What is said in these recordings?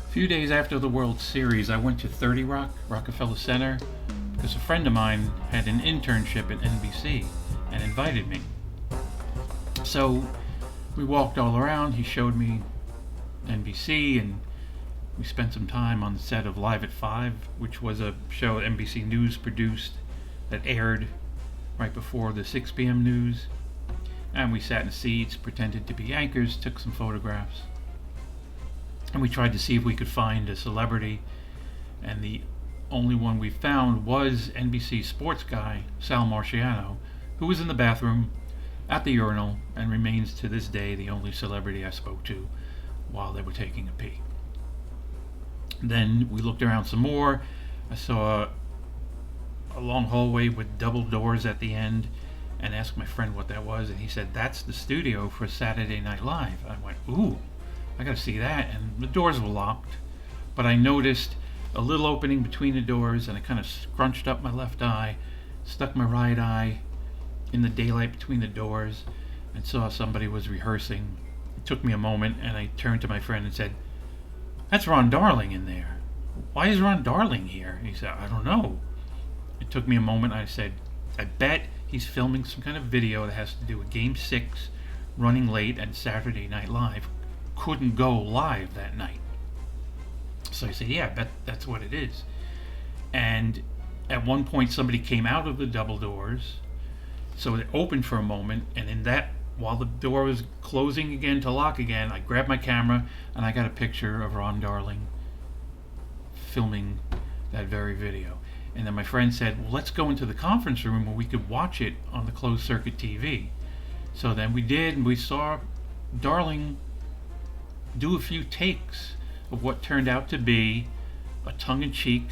A few days after the World Series, I went to 30 Rock, Rockefeller Center, because a friend of mine had an internship at NBC and invited me. So we walked all around. He showed me NBC, and we spent some time on the set of Live at 5, which was a show NBC News produced that aired right before the 6 p.m. news. And we sat in seats, pretended to be anchors, took some photographs. And we tried to see if we could find a celebrity. And the only one we found was NBC sports guy Sal Marciano, who was in the bathroom at the urinal and remains to this day the only celebrity I spoke to while they were taking a pee. Then we looked around some more. I saw a long hallway with double doors at the end and asked my friend what that was, and he said, "That's the studio for Saturday Night Live." I went, "Ooh, I gotta see that." And the doors were locked, but I noticed a little opening between the doors, and I kind of scrunched up my left eye, stuck my right eye in the daylight between the doors, and saw somebody was rehearsing. It took me a moment, and I turned to my friend and said, "That's Ron Darling in there. Why is Ron Darling here?" And he said, "I don't know." It took me a moment. I said, "I bet he's filming some kind of video that has to do with Game 6 running late, and Saturday Night Live couldn't go live that night." So I said, "Yeah, I bet that's what it is." And at one point somebody came out of the double doors, so it opened for a moment, and in that, while the door was closing again to lock again, I grabbed my camera and I got a picture of Ron Darling filming that very video. And then my friend said, "Well, let's go into the conference room where we could watch it on the closed circuit TV." So then we did, and we saw Darling do a few takes of what turned out to be a tongue-in-cheek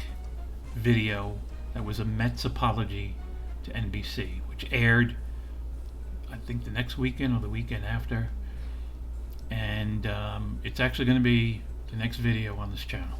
video that was a Mets apology to NBC, which aired, I think, the next weekend or the weekend after. And it's actually going to be the next video on this channel.